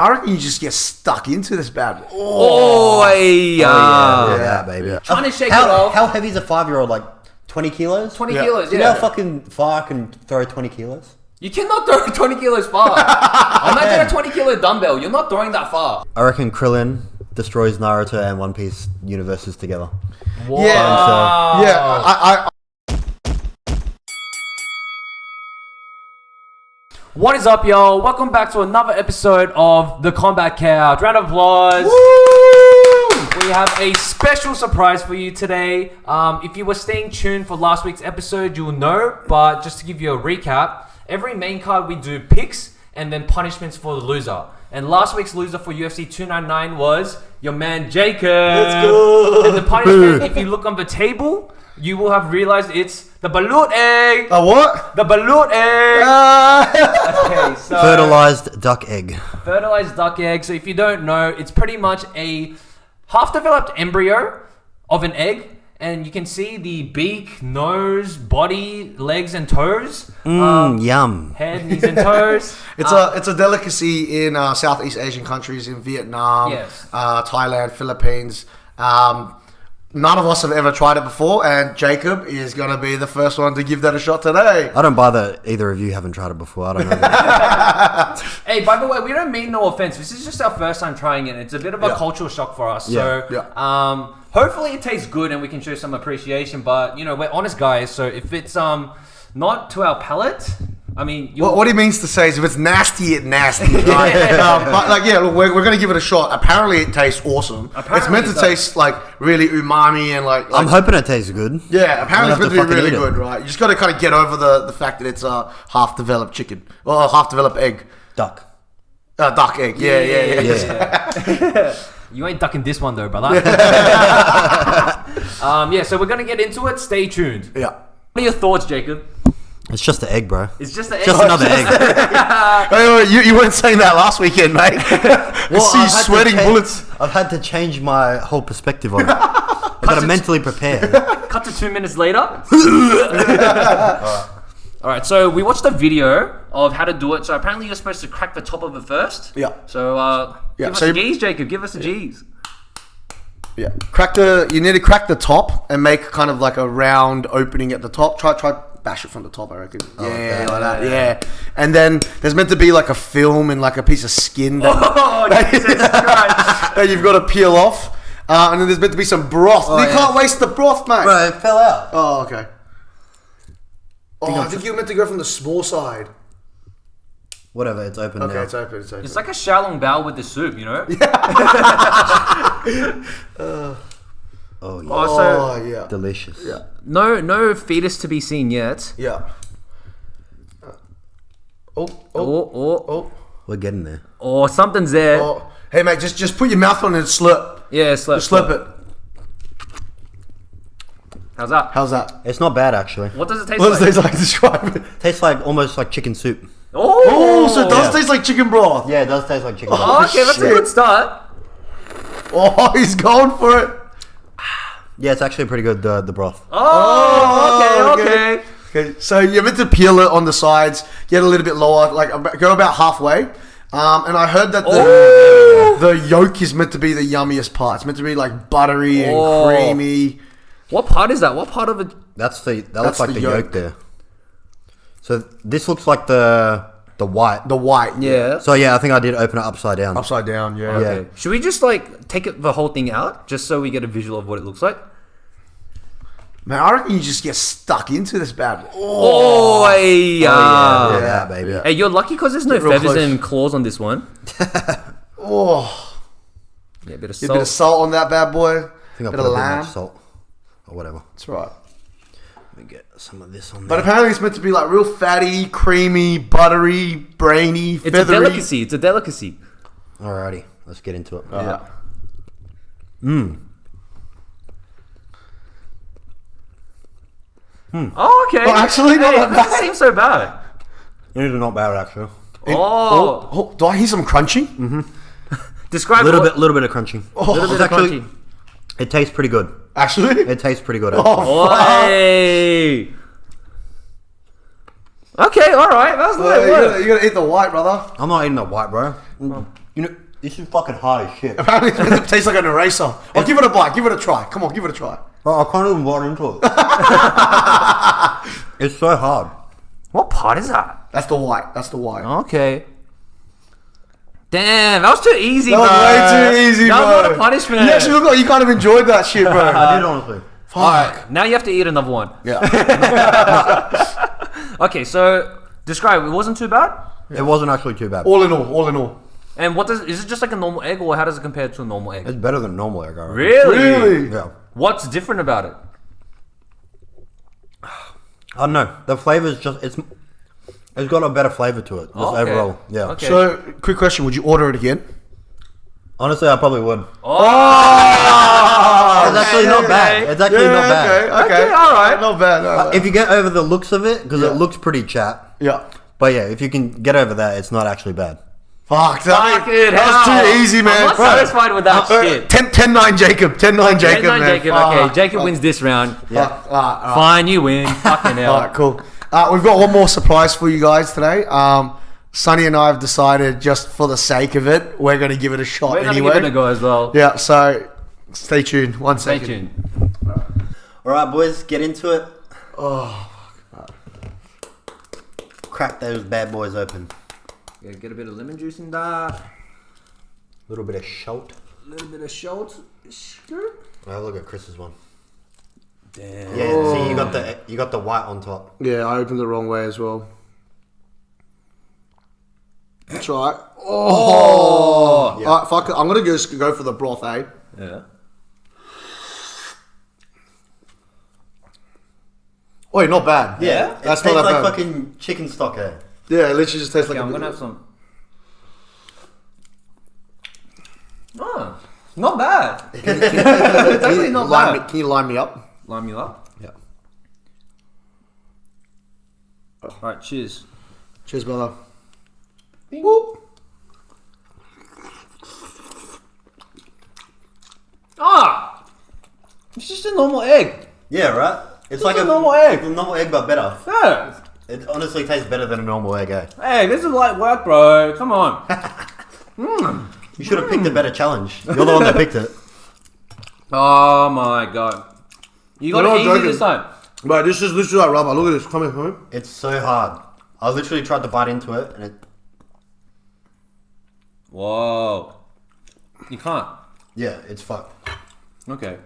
I reckon you just get stuck into this bad boy. Yeah, baby. Yeah. Trying to shake it off. How heavy is a 5-year-old? Like 20 kilos? 20 kilos, Do you know how fucking far I can throw 20 kilos? You cannot throw 20 kilos far. Imagine a 20 kilo dumbbell. You're not throwing that far. I reckon Krillin destroys Naruto and One Piece universes together. Wow. Yeah. What is up, y'all? Welcome back to another episode of The Combat Couch. Round of applause. Woo! We have a special surprise for you today. If you were staying tuned for last week's episode, you'll know. But just to give you a recap, every main card we do picks and then punishments for the loser. And last week's loser for UFC 299 was your man Jacob. Let's go. And the punishment, if you look on the table, you will have realized it's the Balut egg. A what? The Balut egg. Okay, so Fertilized duck egg. fertilized duck egg. So if you don't know, it's pretty much a half-developed embryo of an egg. And you can see the beak, nose, body, legs, and toes. Yum. Head, knees, and toes. It's a delicacy in Southeast Asian countries, in Vietnam, Yes. Thailand, Philippines. None of us have ever tried it before, and Jacob is going to be the first one to give that a shot today. I don't buy that either of you haven't tried it before. I don't know that. Hey, by the way, we don't mean no offense. This is just our first time trying it. It's a bit of a cultural shock for us. Yeah. So, hopefully it tastes good and we can show some appreciation. But, you know, we're honest guys. So if it's not to our palate, I mean... What he means to say is if it's nasty, it's nasty. Right? Look, we're going to give it a shot. Apparently it tastes awesome. It's meant to taste like really umami and like I'm hoping it tastes good. Yeah, apparently it's meant to be really eat it. good, right? You just got to kind of get over the fact that it's a half-developed chicken. Or a half-developed egg. Duck. Duck egg. Yeah. You ain't ducking this one though, brother. So we're going to get into it. Stay tuned. Yeah. What are your thoughts, Jacob? It's just an egg, bro. It's just an egg. Just another egg. Wait, you weren't saying that last weekend, mate. I see you sweating bullets. I've had to change my whole perspective on it. I've got to mentally prepare. Cut to 2 minutes later. Alright, so we watched a video of how to do it. So apparently you're supposed to crack the top of it first. Yeah. So give us the G's, Jacob. Give us the G's. Yeah. You need to crack the top and make kind of like a round opening at the top. Try bash it from the top, I reckon. Like that. Yeah. And then there's meant to be like a film and like a piece of skin that you've got to peel off. And then there's meant to be some broth. You can't waste the broth, mate. Bro, it fell out. Oh, okay. I think you're meant to go from the small side. Whatever, it's open now. Okay, it's open. It's like a xiaolong bao with the soup, you know? Yeah. Delicious. Yeah. No fetus to be seen yet. Yeah. Oh. We're getting there. Oh, something's there. Oh. Hey, mate, just put your mouth on it and slurp. Yeah, slurp. Just slurp it. How's that? It's not bad, actually. What does it taste What like? does it taste like? Describe it. Tastes like almost like chicken soup. Oh, So it does taste like chicken broth. Yeah, it does taste like chicken. Oh, okay, that's a good start. Oh, he's going for it. Yeah, it's actually pretty good, the broth. Oh, okay. Okay, so you're meant to peel it on the sides, get a little bit lower, like go about halfway. And I heard that the yolk is meant to be the yummiest part. It's meant to be like buttery and creamy. What part is that? What part of it? That looks like the yolk there. So this looks like the white. The white. Yeah. So yeah, I think I did open it upside down. Upside down, yeah. Okay. Should we just like take the whole thing out just so we get a visual of what it looks like? Man, I reckon you just get stuck into this bad boy. Yeah, baby. Hey, you're lucky because there's no Get real feathers close. and claws on this one. Yeah, a bit of Get salt. a bit of salt on that bad boy. I think I Bit put of a bit lamb. much salt or whatever. That's right. Let me get some of this on there. But apparently it's meant to be like real fatty, creamy, buttery, brainy, It's feathery. a delicacy. Alrighty, let's get into it. Yeah. Oh, okay. Well, actually, not that it bad. doesn't seem so bad. It is not bad actually. Oh, do I hear some crunching? Mm-hmm. Describe Little bit of crunching. Little bit of actually, crunchy. it tastes pretty good. Actually? It tastes pretty good. Hey. Okay, all right. That's You gotta eat the white, brother. I'm not eating the white, bro. You know, this is fucking hard as shit. Apparently it tastes like an eraser. Oh, give it a bite. Give it a try. Come on, give it a try. Oh, I can't even bite into it. It's so hard. What part is that? That's the white. That's the white. Okay. Damn, that was too easy, That bro. was way too easy, That bro. was not a punishment. You actually look like you kind of enjoyed that shit, bro. I did, honestly. Fuck. Alright, now you have to eat another one. Yeah. Okay, so describe. It wasn't too bad. It wasn't actually too bad. All in all. And is it just like a normal egg, or how does it compare to a normal egg? It's better than normal egg, I reckon. Really? Yeah. What's different about it? I don't know. The flavor's just it's got a better flavor to it. Just Okay. overall. Yeah. Okay. So, quick question: would you order it again? Honestly, I probably would. Oh, It's actually not bad. It's actually not bad. Okay, all right, not bad. If you get over the looks of it, because it looks pretty chat. Yeah. But yeah, if you can get over that, it's not actually bad. Fuck, Fuck it, that was hell. too easy, man. I'm not satisfied with that shit. 10-9 Jacob. 10-9 Jacob, 10-9 man. Jacob. Okay, Jacob wins this round. Yeah. Fine, you win. Fucking hell. All right, cool. We've got one more surprise for you guys today. Sonny and I have decided, just for the sake of it, we're going to give it a shot We're gonna anyway. give it a go as well. Yeah, so stay tuned. One Stay second. tuned. All right, boys, get into it. Crack those bad boys open. Yeah, get a bit of lemon juice in that. A little bit of salt. A little bit of salt. Oh, look at Chris's one. Damn. Yeah, see, you got the white on top. Yeah, I opened the wrong way as well. Try it. Oh! Yeah. Alright, fuck it. I'm going to just go for the broth, eh? Yeah. Wait, not bad. Yeah, That's it not tastes that like bad. fucking chicken stock, eh? Yeah, it literally just tastes Okay, like I'm gonna have some. Oh, not bad. It's actually not bad. Can you line me up? Line you up. Yeah. Alright, cheers. Cheers, brother. Whoop. Ah! It's just a normal egg. Yeah, right? It's like a normal egg. A normal egg, but better. Yeah. It honestly tastes better than a normal egg, eh? Hey, this is light work, bro. Come on. You should have picked a better challenge. You're the one that picked it. Oh my god. You got You're it not easy joking. this time. Bro, this is literally like rubber. Look at this. Come here, come here. It's so hard. I literally tried to bite into it, and it. Whoa. You can't. Yeah, it's fucked. Okay.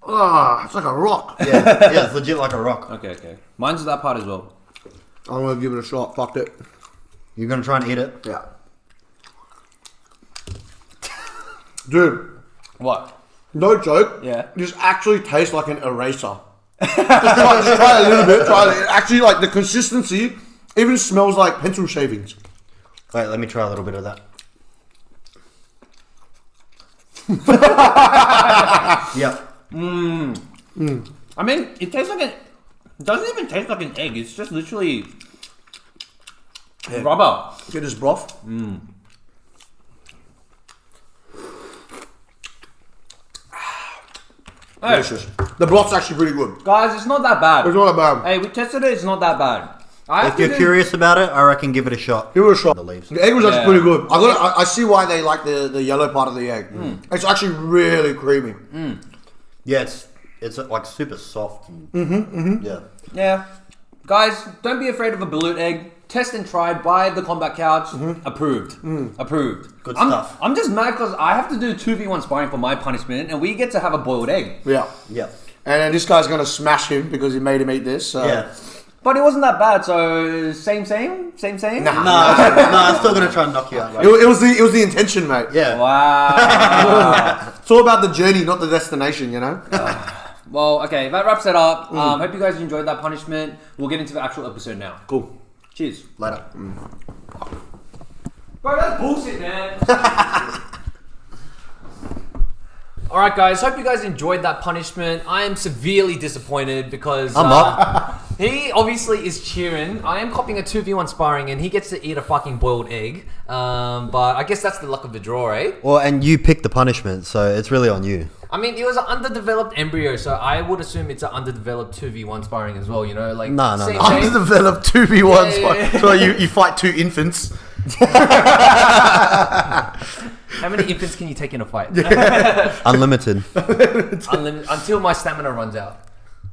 Ah, it's like a rock. Yeah, it's legit like a rock. Okay. Mine's that part as well. I'm going to give it a shot. Fuck it. You're gonna try and eat it? Yeah. Dude, What? no joke. Yeah. This actually tastes like an eraser. just try it a little bit. Try it. Actually, like the consistency even smells like pencil shavings. Wait, let me try a little bit of that. Yep. I mean, it tastes like it doesn't even taste like an egg. It's just literally rubber. Get this broth. Hey, Delicious. The broth's actually pretty good. guys, it's not that bad. It's not that bad. Hey, we tested it. It's not that bad. If you're curious about it, I reckon give it a shot. Give it a shot. The leaves. The egg was actually Yeah. pretty good. I see why they like the yellow part of the egg. It's actually really creamy. Yeah, it's like super soft. Yeah. Yeah. Guys, don't be afraid of a balut egg. Test and tried by the Combat Couch. Approved. Approved. Good I'm, stuff. I'm just mad because I have to do 2v1 sparring for my punishment, and we get to have a boiled egg. Yeah. Yeah. And then this guy's gonna smash him because he made him eat this. So. Yeah. But it wasn't that bad, so same? Nah. No, I'm still gonna try and knock you out. Right? It was the intention, mate. Yeah. Wow. It's all about the journey, not the destination. You know. Well, okay, that wraps it up. Hope you guys enjoyed that punishment. We'll get into the actual episode now. Cool. Cheers. Later. Bro, that's bullshit, man. Alright guys, hope you guys enjoyed that punishment. I am severely disappointed because I'm not. he obviously is cheering. I am copying a 2v1 sparring and he gets to eat a fucking boiled egg. But I guess that's the luck of the draw, eh? Well, and you picked the punishment, so it's really on you. I mean, it was an underdeveloped embryo, so I would assume it's an underdeveloped 2v1 sparring as well, you know? Like, No. same- Underdeveloped 2v1s. Yeah. So you fight two infants. How many infants can you take in a fight? Unlimited. Unlimited until my stamina runs out.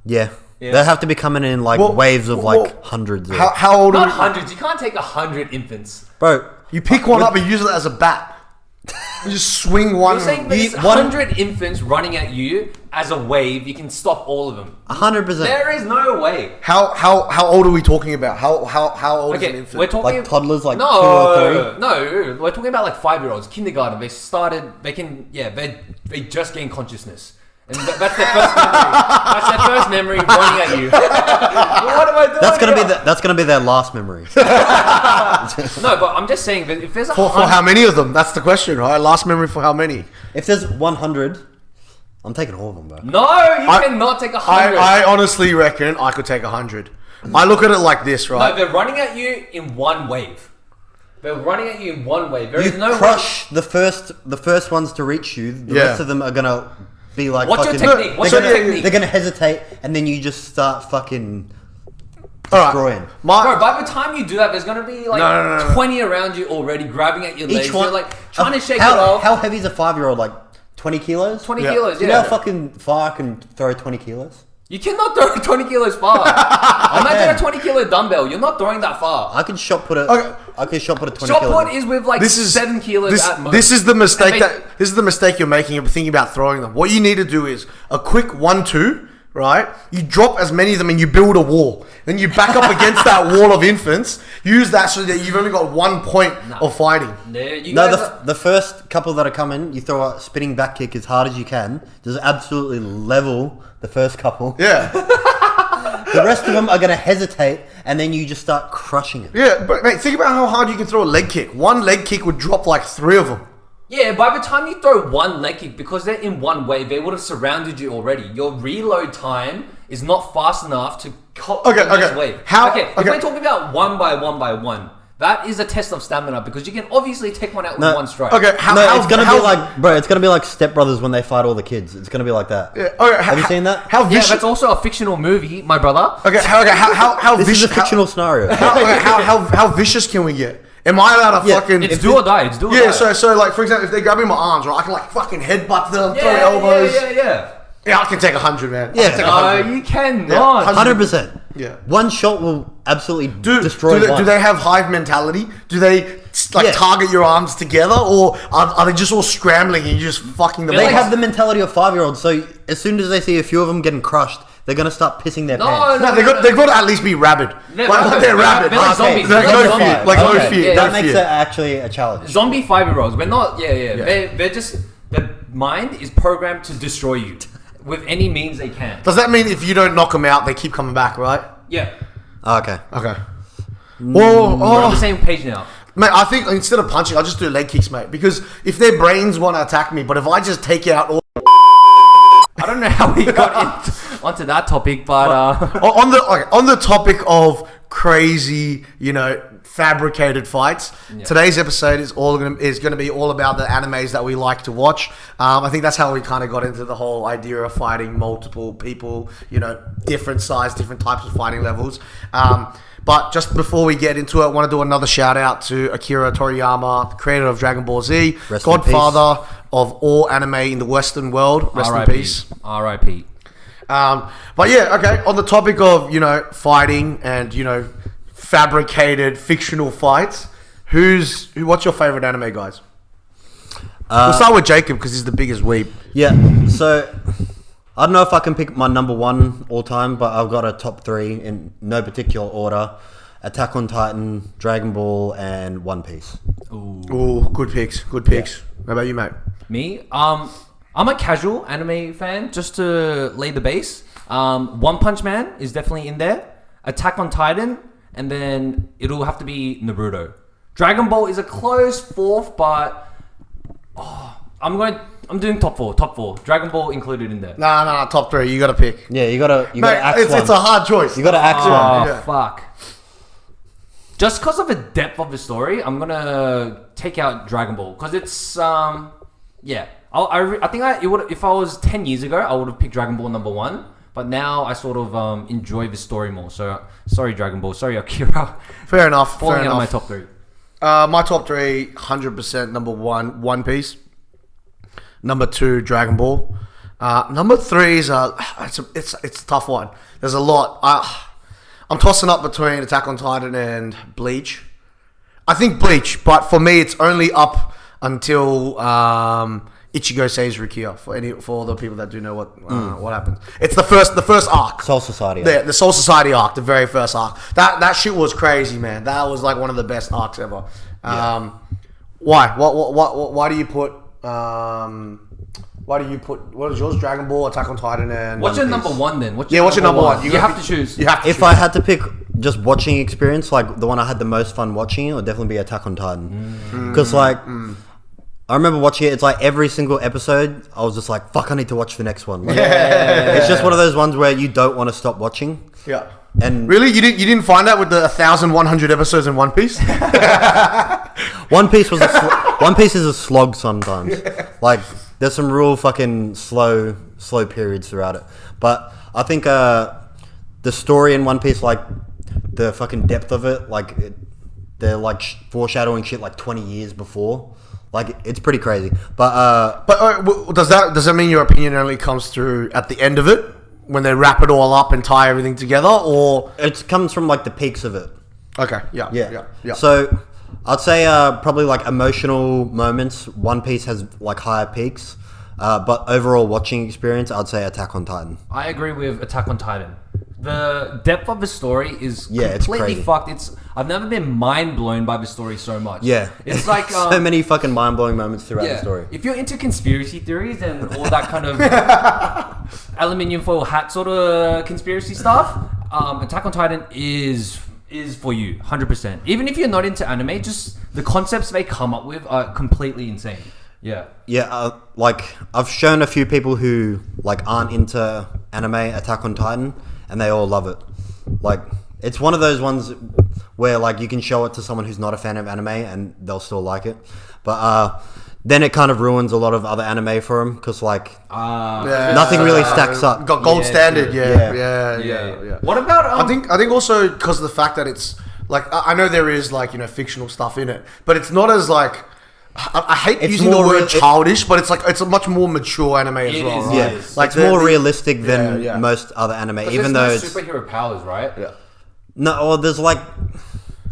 Yeah. Yeah. They have to be coming in like waves of like hundreds. Of... How old Not are you? hundreds. You can't take 100 infants. Bro, You pick one up and use it as a bat. You just swing one. You're saying there's 100 infants running at you as a wave. You can stop all of them. 100%. There is no way. How old are we talking about? How old is an Okay, infant? we're talking Like toddlers, like 2 no, or 3. no. We're talking about like 5-year-olds, kindergarten. They just gain consciousness. And that's their first memory. That's their first memory running at you. What am I doing? That's gonna be their last memory. No, but I'm just saying that if there's for how many of them? That's the question, right? Last memory for how many? If there's 100, I'm taking all of them, bro. No, you cannot take 100. I honestly reckon I could take 100. I look at it like this, right? No, they're running at you in one wave. They're running at you in one wave. There is You no crush the first ones to reach you. The rest of them are gonna be like. What's your technique? What's your technique? They're gonna hesitate, and then you just start fucking All destroying. Bro, by the time you do that, there's gonna be like No. 20 around you already grabbing at your legs. Each one, You're like trying to shake how, it off. How heavy is a 5-year-old? Like 20 kilos? 20 Yeah. kilos, You yeah. know how fucking far I can throw 20 kilos? You cannot throw 20 kilos far. Imagine a 20 kilo dumbbell. You're not throwing that far. I can shot put a. Okay. I can shot put a 20 Shot kilo. put is with like 7 kilos at most. This is the mistake And they- this is the mistake you're making of thinking about throwing them. What you need to do is a quick 1-2, right? You drop as many of them and you build a wall. Then you back up against that wall of infants. Use that so that you've only got 1 point of fighting. The first couple that are coming, you throw a spinning back kick as hard as you can. Just absolutely level the first couple. Yeah. The rest of them are going to hesitate, and then you just start crushing it. Yeah, but mate, think about how hard you can throw a leg kick. One leg kick would drop like 3 of them. Yeah, by the time you throw one leg kick, because they're in one wave, they would have surrounded you already. Your reload time is not fast enough to cut the next wave. If we're talking about one by one, that is a test of stamina because you can obviously take one out with one strike. Okay, it's gonna be like, bro. It's gonna be like Step Brothers when they fight all the kids. It's gonna be like that. Yeah, okay, Have you seen that? How Yeah, vicious? that's also a fictional movie, my brother. Okay, how This vicious? is a fictional scenario. How vicious can we get? Am I allowed to fucking? It's do or die. It's do or die. Yeah, so like for example, if they grab me my arms, right, I can like fucking headbutt them, throw elbows. Yeah, I can take 100, man. Yeah. I can take No, 100. you cannot. 100%. Yeah. One shot will absolutely destroy do one. they have hive mentality? Do they target your arms together, or are they just all scrambling and you just fucking them? They off? have the mentality of 5-year-olds. So as soon as they see a few of them getting crushed, they're gonna start pissing their pants. No, they've got to at least be rabid. No, Like they're rabid. they're like zombies. Like They're no zombies. fear. Like no Okay, fear. yeah, No That makes fear. it actually a challenge. Zombie 5-year-olds. We're not. They're just. Their mind is programmed to destroy you with any means they can. Does that mean if you don't knock them out, they keep coming back, right? Yeah. Okay. Okay. We're on the same page now. Mate, I think instead of punching, I'll just do leg kicks, mate. Because if their brains want to attack me, but if I just take out all I don't know how we got onto that topic, but on the topic of crazy, fabricated fights, today's episode is going to be all about the animes that we like to watch. I think that's how we kind of got into the whole idea of fighting multiple people, different size, different types of fighting levels. But just before we get into it, I want to do another shout out to Akira Toriyama, creator of Dragon Ball Z, Rest in godfather of all anime in the Western world. Rest in peace. R.I.P. But yeah, okay. On the topic of fighting and fabricated fictional fights, what's your favorite anime, guys? We'll start with Jacob because he's the biggest weeb. Yeah. So I don't know if I can pick my number 1 all time, but I've got a top 3 in no particular order: Attack on Titan, Dragon Ball, and One Piece. Ooh, good picks. Good picks. How about you, mate? Me? I'm a casual anime fan, just to lay the base. One Punch Man is definitely in there. Attack on Titan, and then it'll have to be Naruto. Dragon Ball is a close 4th, but I'm doing top 4. Dragon Ball included in there. Nah, top 3. You got to pick. Yeah, you gotta Mate, axe one. it's a hard choice. You gotta axe one. Oh, Yeah. fuck. Just because of the depth of the story, I'm gonna take out Dragon Ball because it's I think it would, if I was 10 years ago, I would have picked Dragon Ball number 1. But now I sort of enjoy the story more. So sorry, Dragon Ball. Sorry, Akira. Fair enough. Falling Fair out of my enough. top 3. My top 3, 100%. Number 1, One Piece. Number 2, Dragon Ball. Number 3 is it's a tough one. There's a lot. I'm tossing up between Attack on Titan and Bleach. I think Bleach, but for me, it's only up until Ichigo saves Rukia. For the people that do know what happens, it's the first arc. Soul Society. The Soul Society arc, the very first arc. That shit was crazy, man. That was like one of the best arcs ever. Why? Why do you put? What is yours? Dragon Ball, Attack on Titan, and what's your One Piece? number 1 then? What's your number one? You have to choose. You have to If choose. I had to pick just watching experience, like the one I had the most fun watching, it would definitely be Attack on Titan. Because I remember watching it. It's like every single episode, I was just like, "Fuck, I need to watch the next one." Like, it's just one of those ones where you don't want to stop watching. Yeah. And Really, you didn't find that with the 1,100 episodes in One Piece? One Piece One Piece is a slog sometimes. Like there's some real fucking slow periods throughout it. But I think the story in One Piece, like the fucking depth of it, like they're like foreshadowing shit like 20 years before. Like it's pretty crazy. But Does that mean your opinion only comes through at the end of it when they wrap it all up and tie everything together, or it comes from like the peaks of it. okay, yeah. So I'd say probably like emotional moments. One Piece has like higher peaks, but overall watching experience, I'd say Attack on Titan. I agree with Attack on Titan. The depth of the story is it's completely crazy. fucked. I've never been mind blown by the story so much. Yeah, It's like so many fucking mind blowing moments throughout the story. If you're into conspiracy theories and all that kind of aluminium foil hat sort of conspiracy stuff, Attack on Titan is for you, 100%. Even if you're not into anime, just the concepts they come up with are completely insane. Yeah. Yeah, like I've shown a few people who like aren't into anime Attack on Titan, and they all love it. Like it's one of those ones where like you can show it to someone who's not a fan of anime and they'll still like it. But then it kind of ruins a lot of other anime for them because like nothing really stacks up. Got gold standard, true. yeah. What about I think also because of the fact that it's like I know there is like fictional stuff in it, but it's not as like I hate It's using the more word childish, but it's a much more mature anime as It well. is, Right? yeah. Like it's more realistic than Yeah. most other anime, But even there's though no superhero powers, right? Yeah. no, or there's like,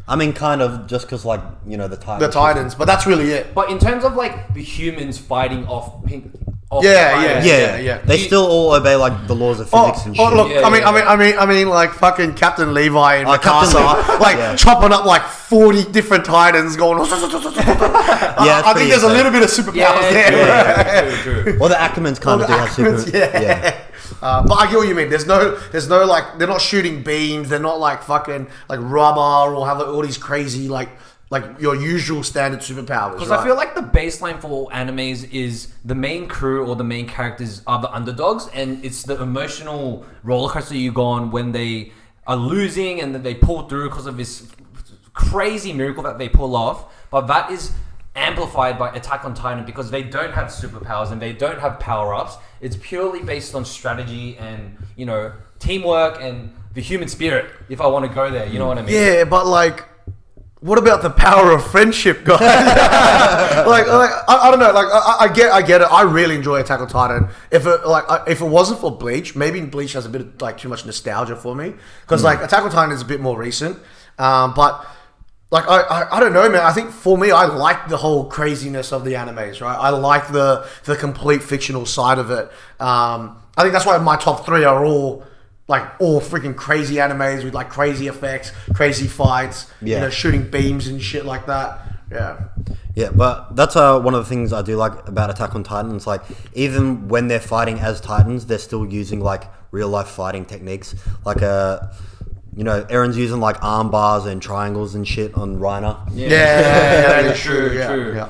I mean, kind of just because like the Titans. The Titans, but that's really it. But in terms of like the humans fighting off Pink, Yeah. They still all obey like the laws of physics and shit. look! Yeah, I mean, like fucking Captain Levi and Captain Mikasa, Levi. like Yeah. chopping up like 40 different Titans, going. I think pretty there's a insane. little bit of superpowers there. True. Well, the Ackermans kind of do have super. Yeah. But I get what you mean. There's no like they're not shooting beams. They're not like fucking like rubber or have like, all these crazy like your usual standard superpowers. Because right? I feel like the baseline for all animes is the main crew or the main characters are the underdogs, and it's the emotional rollercoaster you go on when they are losing and then they pull through because of this crazy miracle that they pull off. But that is amplified by Attack on Titan because they don't have superpowers and they don't have power-ups. It's purely based on strategy and teamwork and the human spirit. If I want to go there, you know what I mean? Yeah, but like, what about the power of friendship, guys? like I don't know. Like I get it. I really enjoy Attack on Titan. If it wasn't for Bleach, maybe Bleach has a bit of like too much nostalgia for me because like Attack on Titan is a bit more recent. But like I don't know, man. I think for me, I like the whole craziness of the animes, right? I like the complete fictional side of it. I think that's why my top 3 are all freaking crazy animes with like crazy effects, crazy fights, shooting beams and shit like that. Yeah, but that's one of the things I do like about Attack on Titan. It's like even when they're fighting as Titans, they're still using like real life fighting techniques. Like Eren's using like arm bars and triangles and shit on Reiner. Yeah, true. Yeah.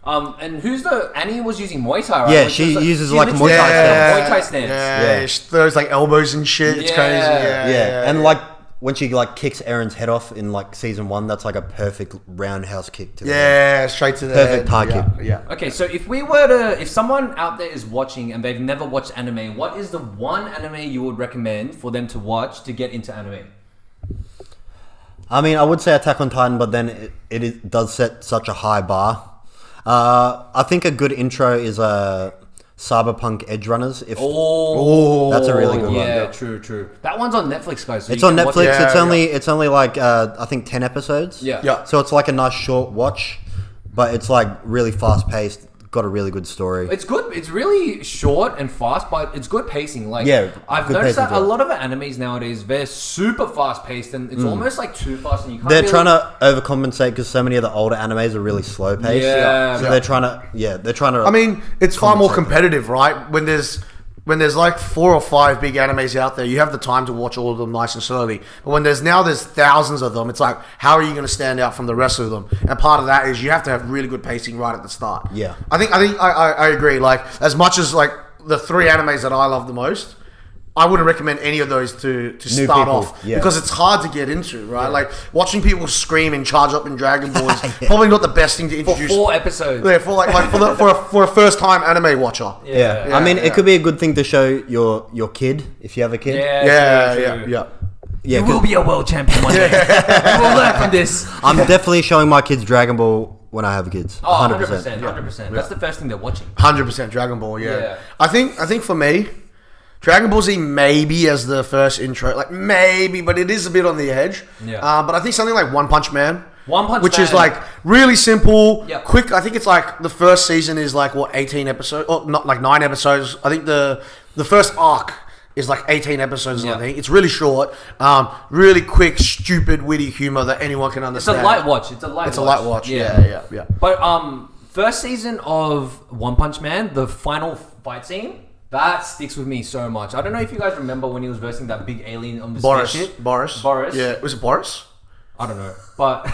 And who's Annie was using Muay Thai, right? Yeah, she uses like a Muay literally Thai stance. Muay Thai stance. Yeah, she throws like elbows and shit. It's crazy. Yeah, and like when she like kicks Eren's head off in like season 1, that's like a perfect roundhouse kick to the head. Straight to the Perfect head. high kick. Yeah. Okay, so if someone out there is watching and they've never watched anime, what is the one anime you would recommend for them to watch to get into anime? I mean, I would say Attack on Titan, but then it does set such a high bar. I think a good intro is Cyberpunk Edge Runners. That's a really good one. Yeah, true. That one's on Netflix, guys. So it's on Netflix. Yeah, it's only like I think 10 episodes. Yeah. So it's like a nice short watch, but it's like really fast paced. Got a really good story. It's good. It's really short and fast, but it's good pacing. Like, I've good noticed that pacing, a lot of animes nowadays, they're super fast paced, and it's almost like too fast, and you can't. They're really... trying to overcompensate because so many of the older animes are really slow paced. Yeah. So they're trying to. I mean, it's far more competitive, right? When there's like 4 or 5 big animes out there, you have the time to watch all of them nice and slowly. But when there's thousands of them, it's like, how are you going to stand out from the rest of them? And part of that is you have to have really good pacing right at the start. Yeah. I agree. Like, as much as like the 3 animes that I love the most, I wouldn't recommend any of those to start off because it's hard to get into, right? Like watching people scream and charge up in Dragon Ball is probably not the best thing to introduce. For 4 episodes. Yeah, for a first time anime watcher. Yeah. I mean, it could be a good thing to show your kid if you have a kid. Yeah. You will be a world champion one day. You will learn from this. I'm definitely showing my kids Dragon Ball when I have kids. 100%. 100%. That's the first thing they're watching. 100% Dragon Ball. Yeah. I think for me, Dragon Ball Z maybe as the first intro, like maybe, but it is a bit on the edge. Yeah. But I think something like One Punch Man. Which is like really simple, Yep. quick. I think it's like the first season is like 18 episodes, or not like 9 episodes. I think the first arc is like 18 episodes. Yep. I think it's really short, really quick, stupid, witty humor that anyone can It's understand. a light watch. It's a light watch. Yeah. But first season of One Punch Man, the final fight scene, that sticks with me so much. I don't know if you guys remember when he was versing that big alien on the spaceship. Boris. Yeah, was it Boris? I don't know, but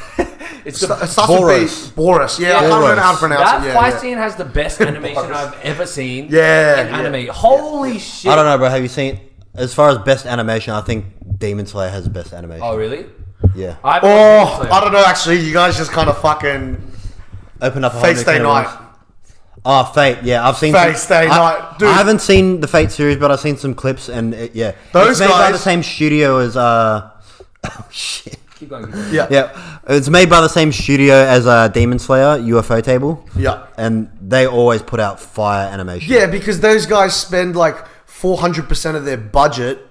it's It starts with Boris. B. Boris. Yeah, I can't remember how to pronounce it. That fight scene has the best animation I've ever seen. In Yeah. anime. Holy shit! I don't know, bro. Have you seen? As far as best animation, I think Demon Slayer has the best animation. Oh really? Yeah. I don't know. Actually, you guys just kind of fucking Open up a Fate Stay Night. Oh, Fate. Yeah, I've seen Fate Stay Night. Dude. I haven't seen the Fate series, but I've seen some clips, and Those it's made by guys- the same studio as oh shit. Keep going. Yeah. It's made by the same studio as Demon Slayer, UFO Table. Yeah. And they always put out fire animation. Yeah, because those guys spend like 400% of their budget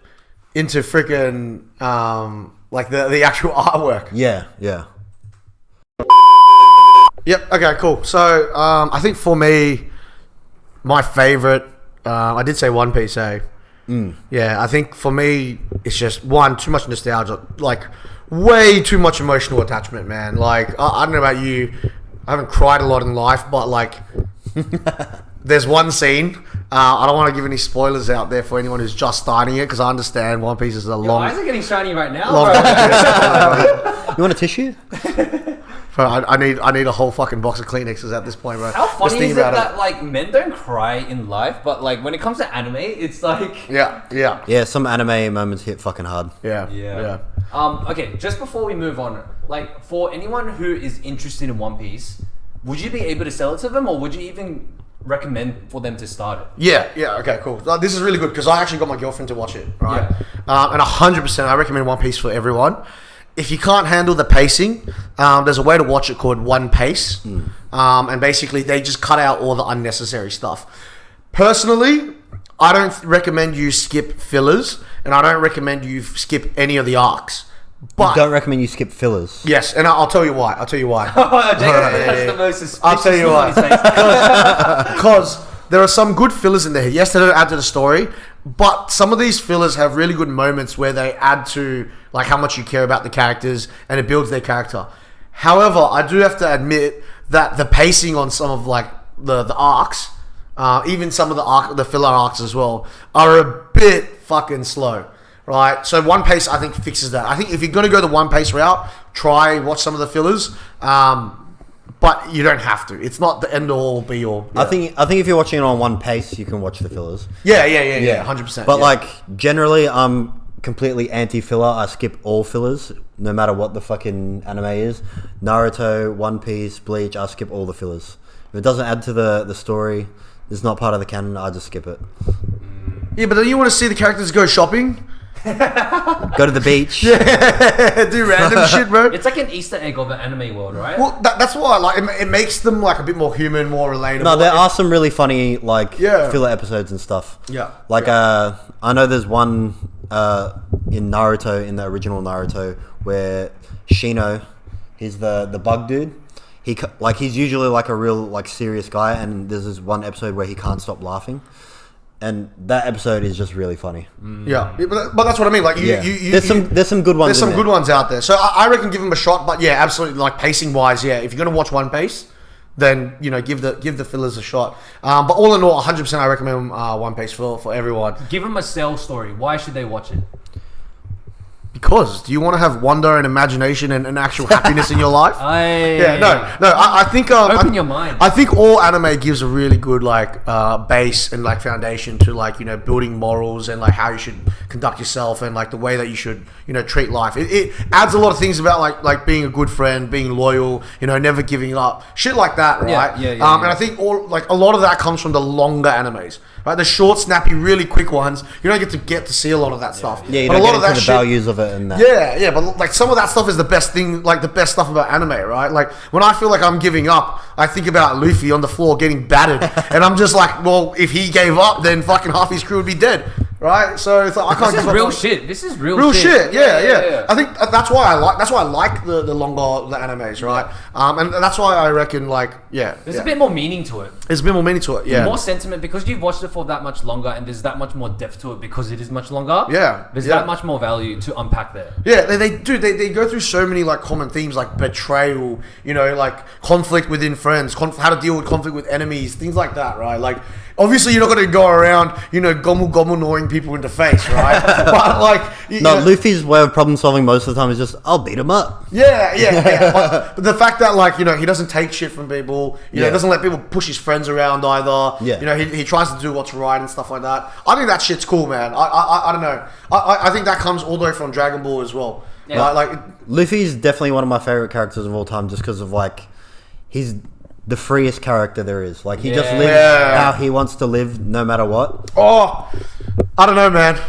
into freaking like the actual artwork. Yeah. Yep. Okay. Cool. So I think for me, my favorite, I did say One Piece. Yeah. I think for me, it's just too much nostalgia. Like way too much emotional attachment, man. Like I don't know about you, I haven't cried a lot in life, but like there's one scene. I don't want to give any spoilers out there for anyone who's just starting it because I understand One Piece is a long. Why is it getting shiny right now? long bro? You want a tissue? Bro, I need a whole fucking box of Kleenexes at this point, bro. How Just funny thinking is it about that like men don't cry in life, but like when it comes to anime, it's like Yeah. Yeah, some anime moments hit fucking hard. Yeah. Okay, just before we move on, like for anyone who is interested in One Piece, would you be able to sell it to them, or would you even recommend for them to start it? Yeah. Okay, cool. This is really good because I actually got my girlfriend to watch it, right? And 100%, I recommend One Piece for everyone. If you can't handle the pacing, there's a way to watch it called One Pace. And basically, they just cut out all the unnecessary stuff. Personally, I don't recommend you skip fillers, and I don't recommend you skip any of the arcs. But Don't recommend you skip fillers. yes, and I'll tell you why. Jacob has the most suspicious I'll tell you look on why. his face. Because there are some good fillers in there. Yes, they don't add to the story, but some of these fillers have really good moments where they add to like how much you care about the characters and it builds their character. However, I do have to admit that the pacing on some of like the arcs, even some of the filler arcs as well, are a bit fucking slow. Right, so One Pace I think fixes that. I think if you're gonna go the One Pace route, watch some of the fillers, but you don't have to. It's not the end all be all. I think if you're watching it on One Pace, you can watch the fillers. Yeah, 100%. But like generally, I'm completely anti-filler. I skip all fillers, no matter what the fucking anime is. Naruto, One Piece, Bleach, I skip all the fillers. If it doesn't add to the story, it's not part of the canon, I just skip it. Yeah, but then you want to see the characters go shopping. Go to the beach. Do random shit, bro. It's like an Easter egg of an anime world, right? Well, that's why I like it. It makes them like a bit more human, more relatable. No, there are some really funny like Yeah. filler episodes and stuff. Yeah. Like I know there's one in Naruto, in the original Naruto, where Shino, he's the bug dude. He's usually like a real like serious guy, and there's this one episode where he can't stop laughing. And that episode is just really funny. Yeah, but that's what I mean. Like, there's some good ones. There's some good ones out there. So I reckon give them a shot. But yeah, absolutely. Like pacing wise, yeah. If you're gonna watch One Piece, then give the fillers a shot. But all in all, 100%, I recommend One Piece for everyone. Give them a sell story. Why should they watch it? Because do you want to have wonder and imagination and actual happiness in your life? No. I think Open your mind. I think all anime gives a really good like base and like foundation to like building morals and like how you should conduct yourself and like the way that you should treat life. It adds a lot of things about like being a good friend, being loyal, never giving up, shit like that, right? Yeah. And I think a lot of that comes from the longer animes. Right, the short, snappy, really quick ones, you don't get to see a lot of that stuff. Yeah, you but don't a lot get of that into the shit, values of it and that. yeah, but like some of that stuff is the best thing, like the best stuff about anime, right? Like when I feel like I'm giving up, I think about Luffy on the floor getting battered, and I'm just like, well, if he gave up, then fucking half his crew would be dead, right? So it's like I can't. This is give real up. shit. This is real shit. Yeah. Yeah. I think that's why I like the longer the animes, right? And that's why I reckon There's a bit more meaning to it. There's a bit more meaning to it. Yeah. More sentiment because you've watched it for that much longer, and there's that much more depth to it because it is much longer. Yeah. There's that much more value to unpack there. Yeah, they go through so many like common themes like betrayal, like conflict within friends, how to deal with conflict with enemies, things like that, right? Like obviously you're not going to go around, gomu gomu gnawing people in the face, right? But like Luffy's way of problem solving most of the time is just I'll beat him up. Yeah. But the fact that like he doesn't take shit from people, doesn't let people push his friends around either. Yeah. He tries to do what's right and stuff like that. I think that shit's cool, man. I don't know. I think that comes all the way from Dragon Ball as well. Yeah. Like Luffy's definitely one of my favorite characters of all time, just because of like he's the freest character there is. Like he just lives how he wants to live, no matter what. Oh, I don't know, man.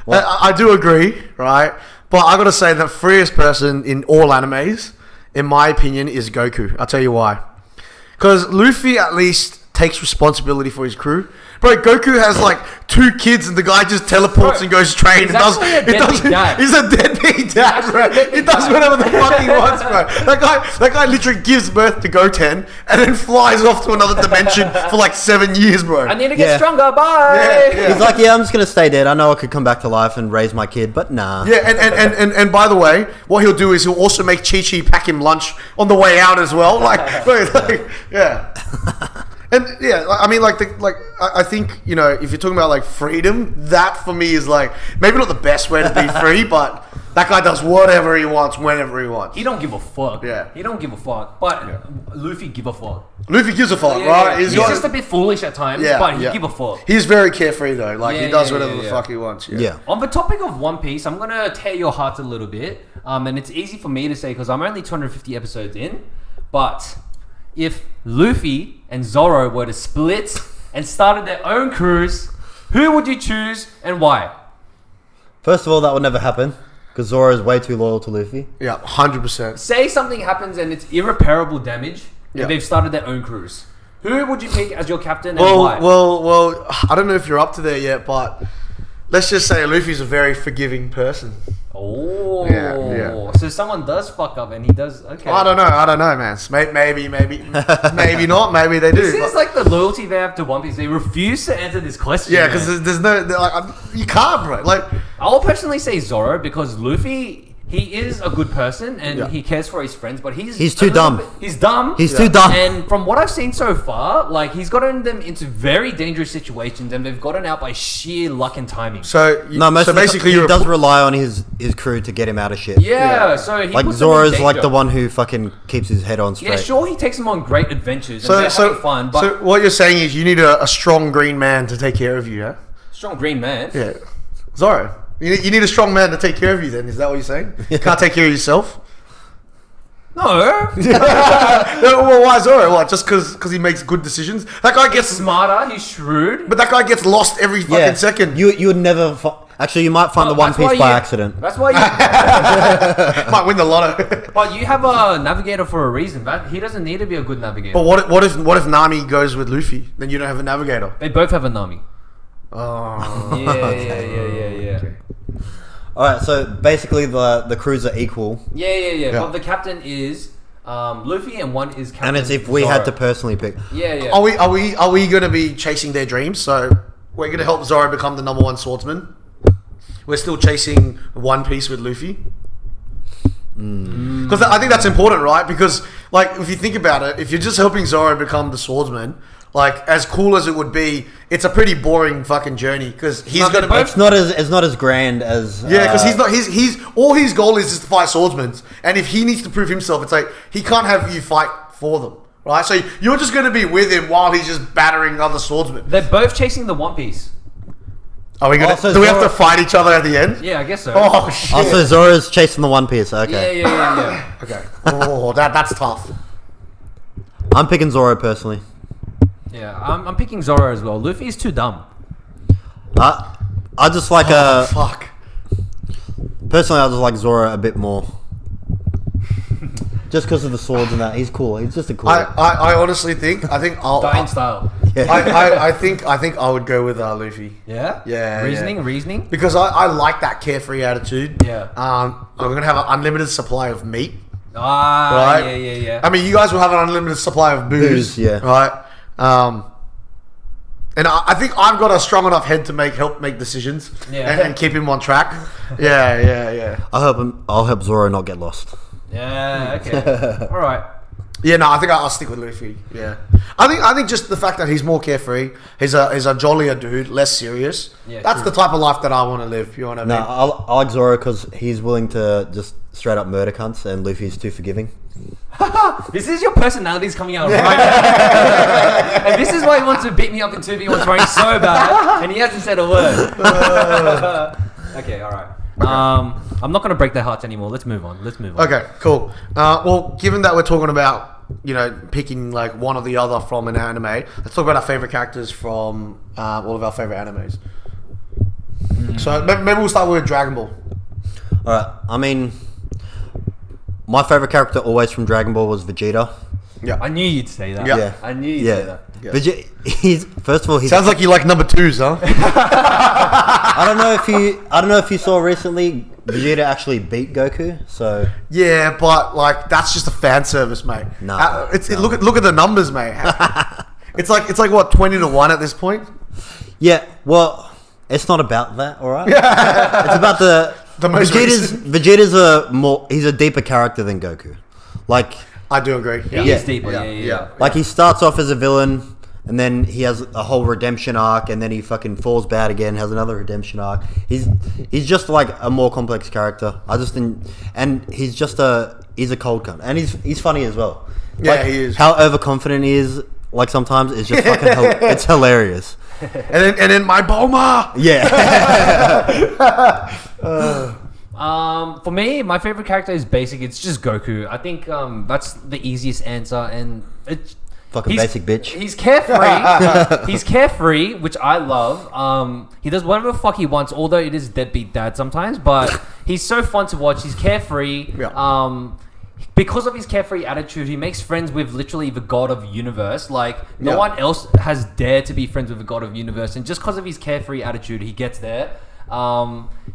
I do agree, right? But I gotta say the freest person in all animes, in my opinion, is Goku. I'll tell you why. Because Luffy at least takes responsibility for his crew. Bro, Goku has like 2 kids and the guy just teleports and goes train. He's actually a deadbeat dad. He's a deadbeat dad, bro. He does whatever the fuck he wants, bro. That guy literally gives birth to Goten and then flies off to another dimension for like 7 years, bro. I need to get stronger. Bye. Yeah. He's like, I'm just gonna stay dead. I know I could come back to life and raise my kid, but nah. Yeah, and by the way, what he'll do is he'll also make Chi-Chi pack him lunch on the way out as well. Yeah. And yeah, I mean, I think if you're talking about like freedom, that for me is like maybe not the best way to be free, but that guy does whatever he wants, whenever he wants. He don't give a fuck. Yeah. He don't give a fuck. But Luffy give a fuck. Luffy gives a fuck, Yeah, right? yeah. He's just a bit foolish at times, but he give a fuck. He's very carefree though. Like he does whatever the yeah. fuck he wants. Yeah. On the topic of One Piece, I'm gonna tear your hearts a little bit, and it's easy for me to say because I'm only 250 episodes in. But if Luffy and Zoro were to split and started their own crews, who would you choose and why? First of all, that would never happen because Zoro is way too loyal to Luffy. Yeah, 100%. Say something happens and it's irreparable damage, Yeah. and they've started their own crews. Who would you pick as your captain and why? Well, I don't know if you're up to there yet, but let's just say Luffy's a very forgiving person. Oh, Yeah. So someone does fuck up and he does. Okay, I don't know, man. Maybe not. Maybe they do. This is like the loyalty they have to One Piece. They refuse to answer this question. Yeah, because there's no you can't, bro. Like I'll personally say Zoro because Luffy, he is a good person and Yeah. he cares for his friends, but he's too a little dumb. He's dumb. He's too dumb. And from what I've seen so far, like he's gotten them into very dangerous situations, and they've gotten out by sheer luck and timing. so. Most of the basically, time, he you're does rely on his crew to get him out of shit. Yeah, so he Like puts them in Zoro's like danger. the one who fucking keeps his head on straight. Yeah, sure, he takes them on great adventures and they're having fun, but so what you're saying is you need a strong green man to take care of you, yeah? strong green man. Yeah, Zoro. You need a strong man to take care of you. Then is that what you're saying? You can't take care of yourself. No, Well, why Zoro? What? Just because he makes good decisions? That guy gets smarter. He's shrewd. but that guy gets lost every fucking second. You would never Actually, you might find the One That's why Piece by you- accident. That's why you. Might win the lotto. But you have a navigator for a reason. That he doesn't need to be a good navigator. But what if Nami goes with Luffy? Then you don't have a navigator. They both have a Nami. Oh. Yeah. All right, so basically the crews are equal, Yeah. But the captain is Luffy, and one is Captain. and it's if we Zoro. had to personally pick. Yeah. Are we going to be chasing their dreams? So we're going to help Zoro become the #1 swordsman. We're still chasing One Piece with Luffy. Because I think that's important, right? Because like if you think about it, if you're just helping Zoro become the swordsman, like as cool as it would be, it's a pretty boring fucking journey because he's going to. It's not as grand as Yeah, because he's not. He's all his goal is to fight swordsmen, and if he needs to prove himself, it's like he can't have you fight for them, right? So you're just going to be with him while he's just battering other swordsmen. They're both chasing the One Piece. Are we gonna? Also, do we have Zoro- to fight each other at the end? Yeah, I guess so. Oh shit! Also, Zoro's chasing the One Piece. Okay, Yeah. Okay. Oh, that's tough. I'm picking Zoro personally. Yeah, I'm picking Zoro as well. Luffy is too dumb. I just like Fuck. personally, I just like Zoro a bit more. Just because of the swords and that, he's cool. He's just a cool. I honestly think I'll. Dying style. Yeah. I think I would go with Luffy. Yeah? Yeah, Reasoning? Because I like that carefree attitude. Yeah. We're gonna have an unlimited supply of meat. Ah, Right? yeah. I mean, you guys will have an unlimited supply of booze. Yeah. Right. And I think I've got a strong enough head to help make decisions. Yeah. And keep him on track. Yeah. I'll help Zoro not get lost. Yeah, okay. Alright. Yeah, no, I think I'll stick with Luffy. Yeah, I think just the fact that he's more carefree, he's a jollier dude, less serious. Yeah, that's true. the type of life that I want to live. You know what I No, mean? I like Zoro because he's willing to just straight up murder cunts, and Luffy's too forgiving. This is your personalities coming out right now. And this is why he wants to beat me up in 2v1 throwing so bad, and he hasn't said a word. Okay, alright. I'm not going to break their hearts anymore. Let's move on. Okay, cool. Well, given that we're talking about picking like one or the other from an anime, let's talk about our favorite characters from all of our favorite animes. So maybe we'll start with Dragon Ball. Alright, I mean, my favorite character always from Dragon Ball was Vegeta. Yeah, I knew you'd say that. Yeah. I knew you'd say that. Yeah. He's first of all, he's sounds like you like number twos, huh? I don't know if you saw recently Vegeta actually beat Goku. So Yeah, but like that's just a fan service, mate. No, Look at the numbers, mate. It's like what 20-1 at this point. yeah, well, it's not about that, all right? It's about The most Vegeta's he's a deeper character than Goku. Like I do agree. He Yeah. is deeper. Yeah. Like he starts off as a villain, and then he has a whole redemption arc, and then he fucking falls bad again, has another redemption arc. He's just like a more complex character. And he's a cold cunt, and he's funny as well. Yeah, Like, he is. How overconfident he is, like sometimes it's just fucking it's hilarious. And then my Bulma. Yeah. For me, my favorite character is basic. It's just Goku. I think that's the easiest answer, and it's Fucking basic bitch. He's carefree. He's carefree, which I love. He does whatever the fuck he wants, although it is deadbeat dad sometimes. But he's so fun to watch. He's carefree. Yeah. Because of his carefree attitude, he makes friends with literally the god of universe. Like no Yeah. one else has dared to be friends with the god of universe, and just because of his carefree attitude, he gets there.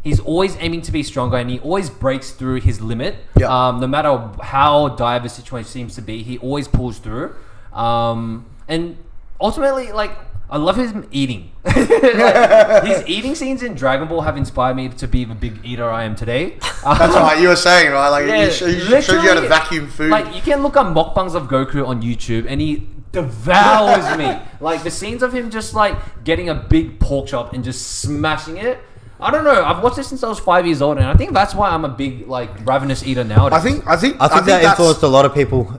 He's always aiming to be stronger, and he always breaks through his limit. Yeah. No matter how dire the situation seems to be, he always pulls through. And ultimately, like, I love him eating. Like, his eating scenes in Dragon Ball have inspired me to be the big eater I am today. That's right. You were saying, right? Like Yeah, you showed you literally, how to vacuum food. Like, you can look up mukbangs of Goku on YouTube, and he devours me. Like, the scenes of him just, like, getting a big pork chop and just smashing it. I don't know. I've watched this since I was 5 years old, and I think that's why I'm a big, like, ravenous eater nowadays. I think that that's- influenced a lot of people.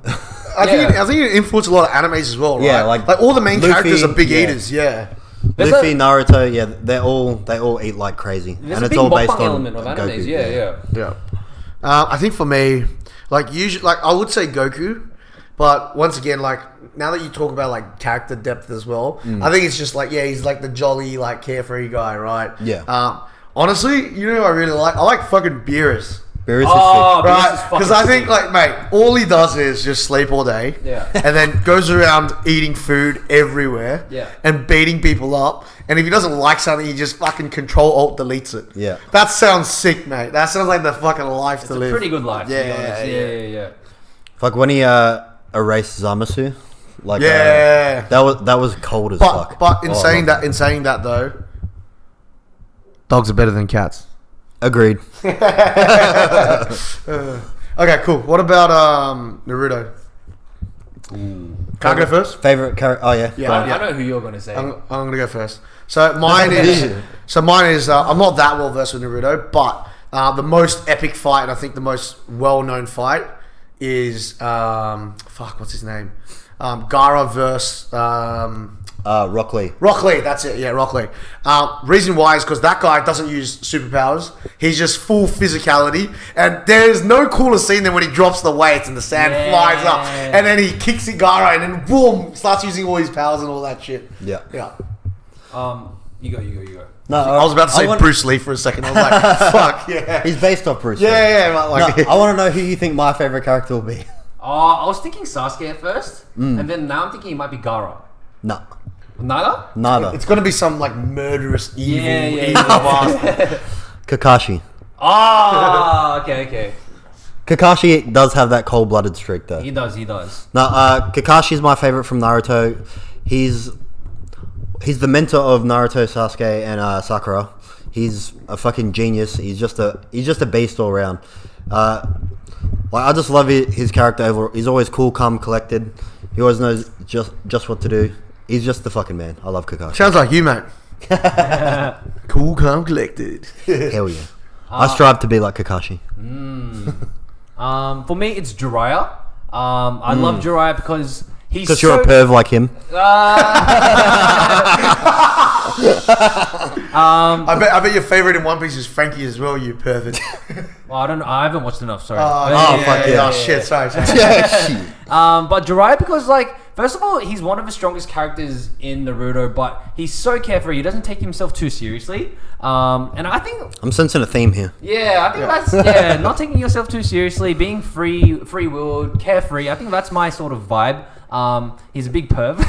I think it influenced a lot of animes as well, right? Yeah, like all the main Luffy, characters are big yeah. eaters. Yeah. There's Luffy, Naruto, yeah, they all eat like crazy, There's and a it's big all based mukbang on element of animes. Goku. Yeah. I think for me, like usually, like I would say Goku, but once again, like now that you talk about like character depth as well, I think it's just like he's like the jolly, like carefree guy, right? Yeah. Honestly, you know who I really like? I like fucking Beerus. Beerus is Oh, sick. Beerus is Right? fucking Because I think, sick. like, mate, all he does is just sleep all day. Yeah. And then goes around eating food everywhere. Yeah. And beating people up. And if he doesn't like something, he just fucking Control-Alt-Deletes it. Yeah. That sounds sick, mate. That sounds like the fucking life to It's a live. pretty good life, to be Yeah, honest. yeah. Yeah. Fuck, when he erased Zamasu. Like, Yeah. that was cold as fuck. But in Oh, I saying love that though, dogs are better than cats. Agreed. Okay, cool. What about Naruto? Can I go first? Favorite character? Oh, yeah. Yeah. I know who you're gonna say. I'm gonna go first. So mine is. I'm not that well versed with Naruto, but the most epic fight and I think the most well-known fight is what's his name? Gaara versus Rock Lee. Rock Lee. That's it. Yeah, Rock Lee. Reason why is because that guy doesn't use superpowers. He's just full physicality, and there is no cooler scene than when he drops the weights and the sand flies up, and then he kicks Gaara, and then boom, starts using all his powers and all that shit. Yeah. Yeah. You go. No, I was about to say Bruce Lee for a second. I was like, fuck, yeah. He's based off Bruce Lee. Yeah, like, No, I want to know who you think my favorite character will be. I was thinking Sasuke at first, and then now I'm thinking it might be Gaara. No. Neither? Nada. it's gonna be some like murderous evil, Yeah. bastard. Kakashi. Okay. Kakashi does have that cold-blooded streak, though. He does. No, Kakashi's my favorite from Naruto. He's the mentor of Naruto, Sasuke, and Sakura. He's a fucking genius. He's just a beast all around. I just love his character overall. He's always cool, calm, collected. He always knows just what to do. He's just the fucking man. I love Kakashi. Sounds like you, mate. Cool, calm, collected. Hell yeah. I strive to be like Kakashi. For me, it's Jiraiya. I love Jiraiya because he's Because you're a perv like him. I bet your favorite in One Piece is Frankie as well. You pervert. Well, I don't know. I haven't watched enough. Sorry. fuck yeah. Oh shit! Sorry. But Jiraiya, because first of all, he's one of the strongest characters in Naruto, but he's so carefree. He doesn't take himself too seriously. And I think, I'm sensing a theme here. I think that's not taking yourself too seriously, being free-willed, carefree. I think that's my sort of vibe. He's a big perv.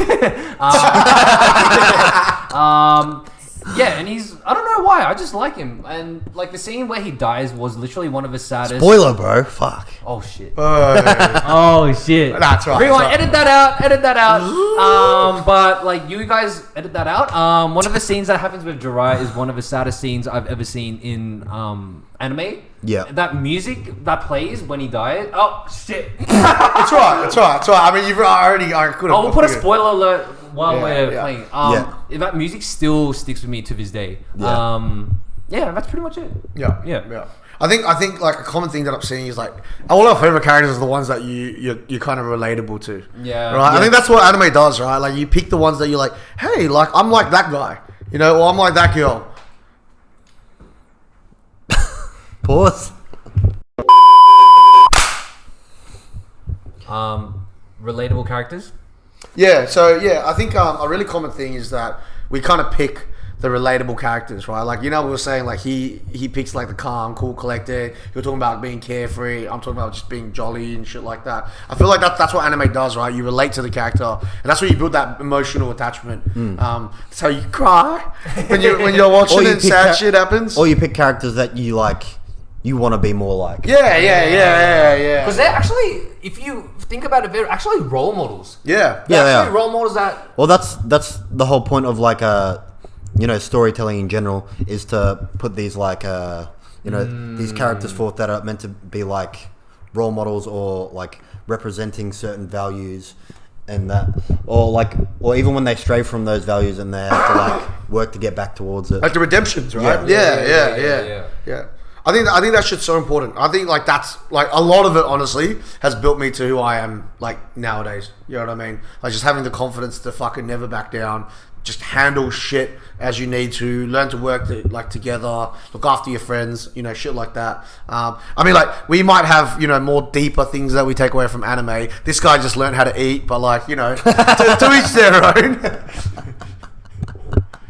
And I don't know why, I just like him. And the scene where he dies was literally one of the saddest. Spoiler, bro. Fuck. Oh shit. That's Oh shit. right. Rewind, edit that out. But you guys edit that out. One of the scenes that happens with Jiraiya is one of the saddest scenes I've ever seen in anime. Yeah. That music that plays when he dies. Oh shit. It's right. I mean, I could have. We'll put a spoiler alert while we're yeah. playing. Yeah. That music still sticks with me to this day. Yeah. That's pretty much it. Yeah. I think like a common thing that I'm seeing is like all our favorite characters are the ones that you're kind of relatable to. Yeah. Right. Yeah. I think that's what anime does, right? Like you pick the ones that you're like, hey, like I'm like that guy, or I'm like that girl. Pause. Relatable characters. Yeah, so I think a really common thing is that we kind of pick the relatable characters, right? Like, we were saying, like, he picks, like, the calm, cool, collected. You're talking about being carefree. I'm talking about just being jolly and shit like that. I feel like that's what anime does, right? You relate to the character, and that's where you build that emotional attachment. That's how you cry when you're watching and sad shit happens. Or you pick characters that you like, you want to be more like. Yeah. Because they're actually, if you think about it, they're actually role models. Yeah. They're they actually are. role models that... Well, that's the whole point of like storytelling in general is to put these like these characters forth that are meant to be like role models or like representing certain values and that, or even when they stray from those values and they have to like work to get back towards it. Like the redemptions, right? Yeah. I think that shit's so important. I think like that's like a lot of it honestly has built me to who I am like nowadays. You know what I mean? Like just having the confidence to fucking never back down, just handle shit as you need to, learn to work together, look after your friends, shit like that. I mean, like we might have more deeper things that we take away from anime. This guy just learned how to eat, but like to each their own.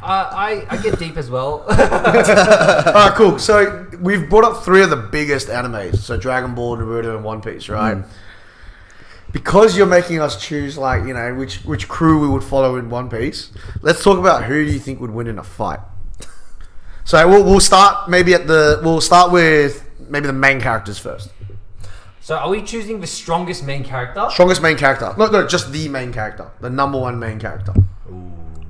I get deep as well. Alright, cool. So we've brought up 3 of the biggest animes. So Dragon Ball, Naruto, and One Piece, right? Because you're making us choose, like, you know, which crew we would follow in One Piece. Let's talk about who do you think would win in a fight. So we'll start with maybe the main characters first. So are we choosing the strongest main character? Strongest main character. No, just the main character. The number 1 main character.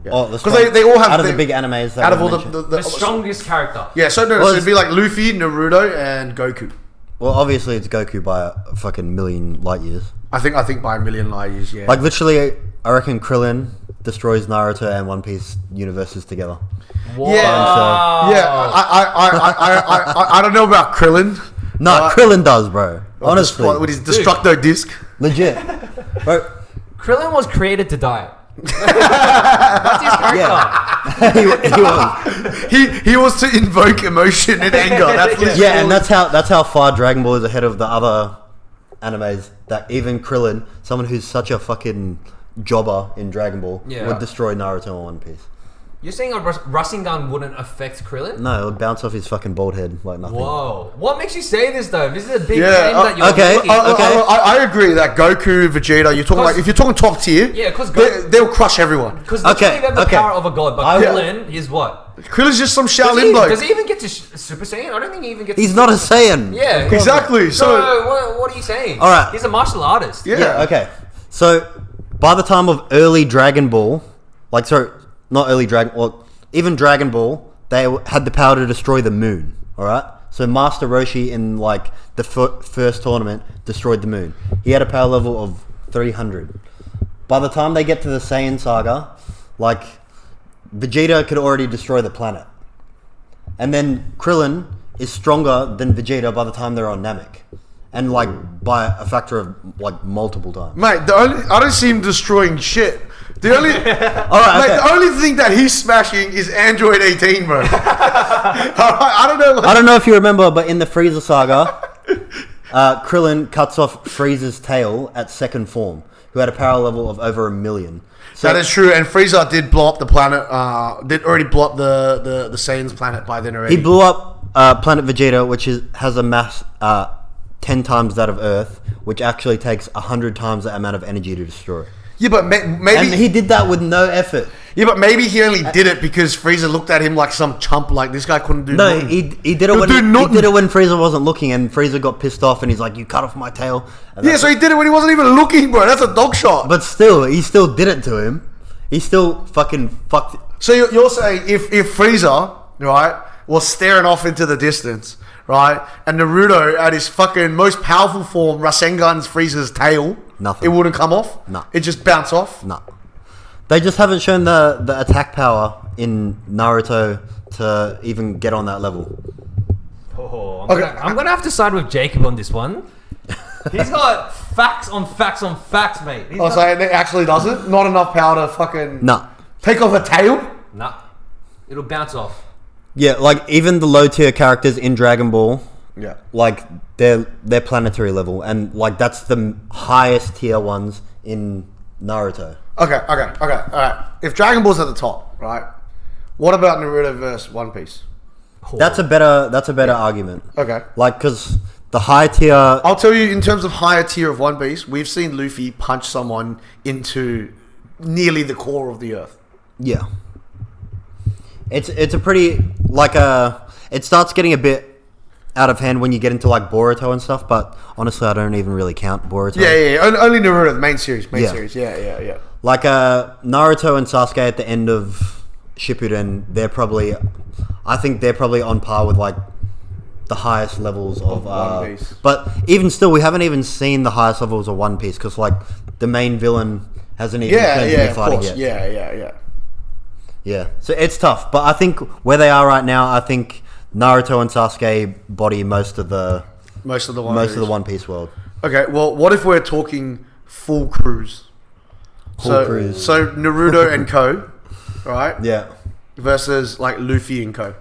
Yeah. Oh, Because they all have out of the big animes. out of all The strongest character. Yeah, so Well, it'd be like Luffy, Naruto, and Goku. Well, obviously it's Goku by a fucking million light years. I think by a million light years, yeah. Like literally, I reckon Krillin destroys Naruto and One Piece universes together. Wow. Yeah, I don't know about Krillin. No, Krillin does, bro. Honestly, with his Destructo disc. legit, bro. Krillin was created to die. That's his character. he was. He was to invoke emotion and anger. That's what Yeah, and that's how far Dragon Ball is ahead of the other animes. That even Krillin, someone who's such a fucking jobber in Dragon Ball, Yeah. would destroy Naruto and One Piece. You're saying a Rasengan wouldn't affect Krillin? No, it would bounce off his fucking bald head like nothing. Whoa. What makes you say this though? This is a big Yeah, claim that you're okay. making. I agree that Goku, Vegeta. You're talking like if you're talking top tier. Yeah, 'cause they'll crush everyone. Because Okay, they have the okay. power of a god, but Krillin is what? Krillin's just some Does Shaolin he, bloke. does he even get to Super Saiyan? I don't think he even gets He's to not a Saiyan. Yeah. Exactly. So, So what are you saying? All right. He's a martial artist. yeah. Okay. So, by the time of early Dragon Ball, like, sorry, not early Dragon, well, even Dragon Ball, they had the power to destroy the moon. All right. So Master Roshi in like the first tournament destroyed the moon. He had a power level of 300. By the time they get to the Saiyan saga, like Vegeta could already destroy the planet, and then Krillin is stronger than Vegeta by the time they're on Namek, and like by a factor of like multiple times. Mate, I don't see him destroying shit. The only, right, okay. the only thing that he's smashing is Android 18, bro. I don't know. I don't know if you remember, but in the Frieza saga, Krillin cuts off Frieza's tail at second form, who had a power level of over 1 million. So That is true, and Frieza did blow up the planet. Did already blow up the Saiyan's planet by then already. he blew up planet Vegeta, which has a mass 10 times that of Earth, which actually takes 100 times that amount of energy to destroy. Yeah, but maybe And he did that with no effort. Yeah, but maybe he only did it because Frieza looked at him like some chump. Like this guy couldn't do. No, nothing. he did it when he did it when Frieza wasn't looking, and Frieza got pissed off, and he's like, "You cut off my tail." And Yeah, so he did it when he wasn't even looking, bro. That's a dog shot. but still, he still did it to him. He still fucking fucked. So you're saying if Frieza, right, was staring off into the distance, right, and Naruto at his fucking most powerful form, Rasengan's Frieza's tail, Nothing. it wouldn't come off? No. It just bounce off? No, they just haven't shown the attack power in Naruto to even get on that level. Oh, Okay. I'm gonna have to side with Jacob on this one. He's got facts on facts on facts, mate. Oh, so it actually doesn't? Not enough power to fucking No. take off a tail? Nah, it'll bounce off. Yeah, like even the low tier characters in Dragon Ball, Yeah. like they're planetary level, and like that's the highest tier ones in Naruto. Okay, alright. If Dragon Ball's at the top, right, what about Naruto versus One Piece? That's a better argument. Okay. Like, because the high tier, I'll tell you, in terms of higher tier of One Piece, we've seen Luffy punch someone into nearly the core of the earth. yeah, it's a pretty like it starts getting a bit out of hand when you get into like Boruto and stuff. But honestly, I don't even really count Boruto. Yeah. Only Naruto, the main series. Yeah. Series. Yeah. Like Naruto and Sasuke at the end of Shippuden, I think they're probably on par with like the highest levels of One Piece. But even still, we haven't even seen the highest levels of One Piece because like the main villain hasn't even turned to be of fighting course. yet. Yeah. Yeah, so it's tough, but I think where they are right now, I think Naruto and Sasuke body most of the One Piece world. Okay, well, what if we're talking full crews? Crews. So Naruto and Co, right? Yeah. Versus like Luffy and Co.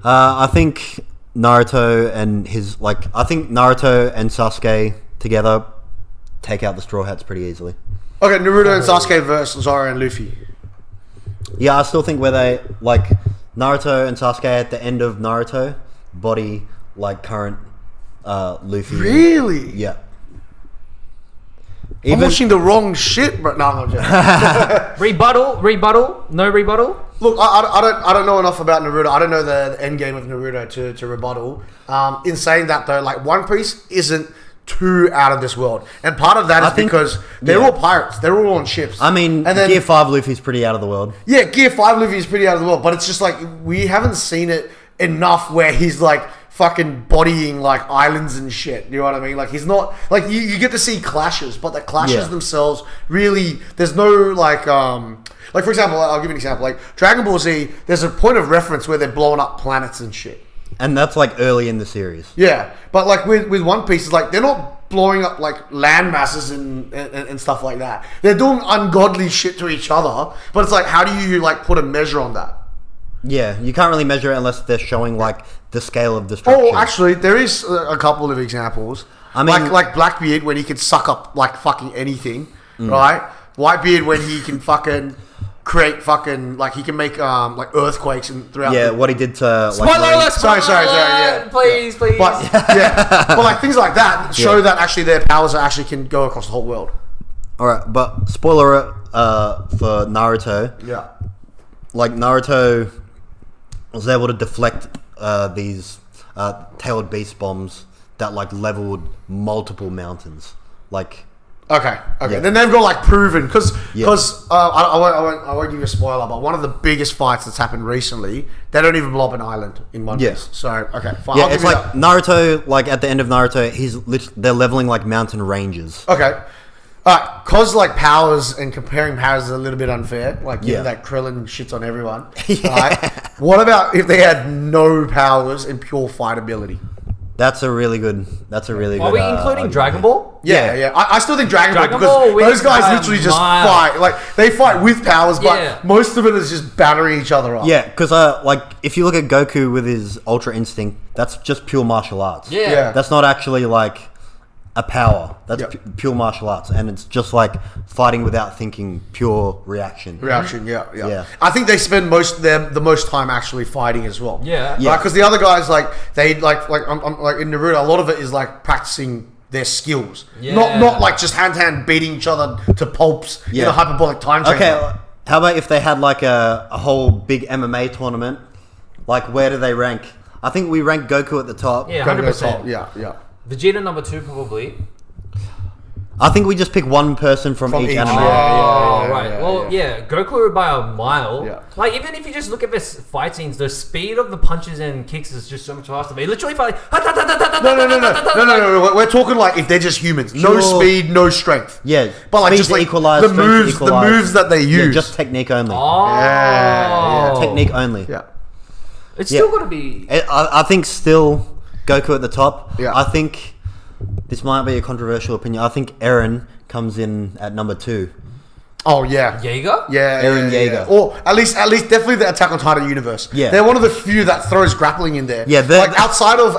I think Naruto and Naruto and Sasuke together take out the Straw Hats pretty easily. Okay, Naruto and Sasuke versus Zoro and Luffy. Yeah, I still think where they like Naruto and Sasuke at the end of Naruto body like current Luffy. Really? Yeah. I'm watching the wrong shit, but no, I'm joking. Rebuttal? No rebuttal? Look, I don't know enough about Naruto. I don't know the end game of Naruto to rebuttal. In saying that though, like One Piece isn't too out of this world, and part of that is because they're all pirates. They're all on ships. I mean, and then, Gear 5 Luffy's pretty out of the world. Yeah, Gear 5 Luffy is pretty out of the world, but it's just like we haven't seen it enough where he's like fucking bodying like islands and shit. You know what I mean? Like he's not like you get to see clashes, but the clashes themselves really there's no like for example, I'll give you an example. Like Dragon Ball Z, there's a point of reference where they're blowing up planets and shit. And that's like early in the series. Yeah, but like with One Piece, it's like they're not blowing up like land masses and stuff like that. They're doing ungodly shit to each other, but it's like how do you like put a measure on that? Yeah, you can't really measure it unless they're showing like the scale of destruction. Oh, actually, there is a couple of examples. I mean, like Blackbeard when he could suck up like fucking anything, right? Whitebeard when he can fucking create fucking like he can make like earthquakes and throughout. Yeah, what he did to spoiler alert! Sorry, yeah, please. But but like things like that show that actually their powers actually can go across the whole world. All right, but spoiler for Naruto. Yeah, like Naruto was able to deflect these tailed beast bombs that like leveled multiple mountains. Like, okay. Then they've got like proven because I won't give you a spoiler, but one of the biggest fights that's happened recently, they don't even blow up an island in One Piece. So okay, fine. Yeah, it's like Naruto. Like at the end of Naruto, they're leveling like mountain ranges. Okay. Cause like powers and comparing powers is a little bit unfair. Like that Krillin shits on everyone. Right? What about if they had no powers and pure fight ability? That's a really good. Are we including Dragon Ball? Yeah. I still think Dragon Ball because those guys literally just fight. Like they fight with powers, but most of it is just battering each other up. Yeah, because like if you look at Goku with his Ultra Instinct, that's just pure martial arts. Yeah. That's not actually like a power. That's pure martial arts, and it's just like fighting without thinking, pure reaction. Yeah. I think they spend the most time actually fighting as well. Yeah. Because the other guys like they like in Naruto, a lot of it is like practicing their skills, not like just hand to hand beating each other to pulps in a hyperbolic time chamber. Okay, how about if they had like a whole big MMA tournament? Like where do they rank? I think we rank Goku at the top. Yeah, 100%. Yeah. Vegeta number 2 probably. I think we just pick one person from each anime. Right. Goku by a mile. Yeah. Like even if you just look at this fight scenes, the speed of the punches and kicks is just so much faster. They literally fight. No. We're talking like if they're just humans, no speed, no strength. Yeah, but like just like the moves that they use, just technique only. Technique only. Yeah, it's still got to be. I think still Goku at the top. Yeah, I think. This might be a controversial opinion. I think Eren comes in at number 2. Oh yeah, Jaeger. Yeah, Eren Jaeger. Or at least definitely the Attack on Titan universe. Yeah, they're one of the few that throws grappling in there. Yeah, like outside of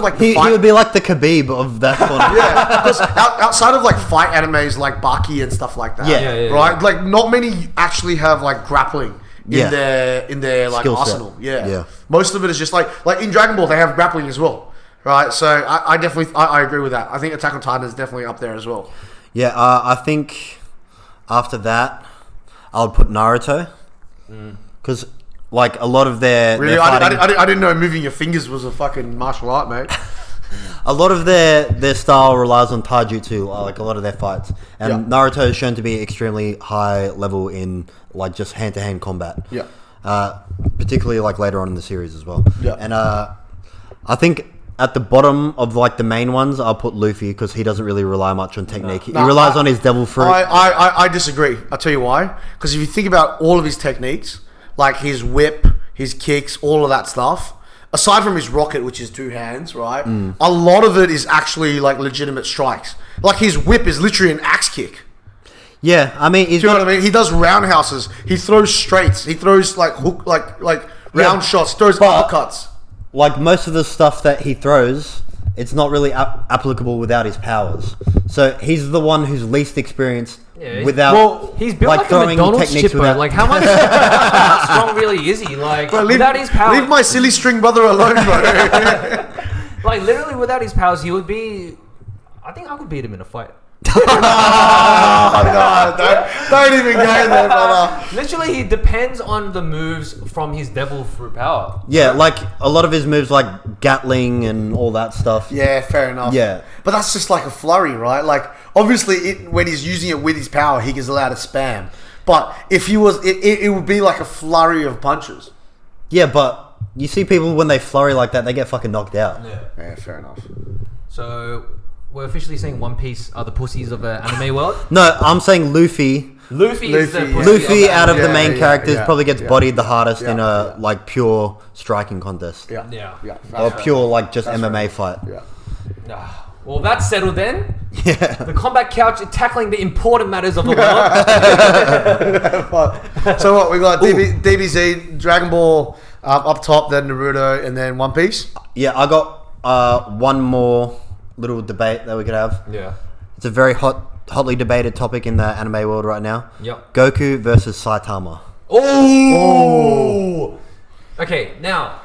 like he would be like the Khabib of that one. Yeah, because outside of like fight animes like Baki and stuff like that. Yeah. Right. Like not many actually have like grappling in their like skill arsenal. Set. Yeah. Most of it is just like in Dragon Ball they have grappling as well. Right, so I definitely I agree with that. I think Attack on Titan is definitely up there as well. Yeah, I think after that, I would put Naruto because like a lot of their really, I didn't know moving your fingers was a fucking martial art, mate. A lot of their style relies on taijutsu, like a lot of their fights, and Naruto is shown to be extremely high level in like just hand to hand combat. Yeah, particularly like later on in the series as well. Yeah, and I think. At the bottom of like the main ones, I'll put Luffy because he doesn't really rely much on technique. He relies on his devil fruit. I disagree. I'll tell you why. Because if you think about all of his techniques, like his whip, his kicks, all of that stuff, aside from his rocket, which is 2 hands, right? A lot of it is actually like legitimate strikes. Like his whip is literally an axe kick. Yeah, I mean, do you know what I mean? He does roundhouses. He throws straights. He throws like hook, like round shots. Throws uppercuts. Like most of the stuff that he throws, it's not really applicable without his powers. So he's the one who's least experienced Yeah, without he's built like like a throwing McDonald's techniques chipper. without Like how much how strong really is he? Like Bro, without his power, leave my silly string brother alone, bro. like literally without his powers, he would be. I think I could beat him in a fight. Oh, no, don't even go there, brother. Literally, he depends on the moves from his devil fruit power. Yeah, like a lot of his moves, like Gatling and all that stuff. Yeah, fair enough. Yeah. But that's just like a flurry, right? Like, obviously, when he's using it with his power, he gets allowed to spam. But if he was, it would be like a flurry of punches. Yeah, but you see people when they flurry like that, they get fucking knocked out. Yeah, fair enough. So we're officially saying One Piece are the pussies of the anime world. No, I'm saying Luffy. Luffy is the Luffy, pussy Luffy, out of Yeah, the main yeah, characters, yeah, probably gets yeah, bodied the hardest in yeah. a like pure striking contest. Yeah. Yeah. Or pure like just That's MMA fair. fight. Yeah. Ah, well, that's settled then. Yeah. The combat couch is tackling the important matters of the world. So what, we got DBZ, Dragon Ball up top, then Naruto, and then One Piece? Yeah, I got one more little debate that we could have. Yeah. It's a very hotly debated topic in the anime world right now. Yep. Goku versus Saitama. Oh. Okay, now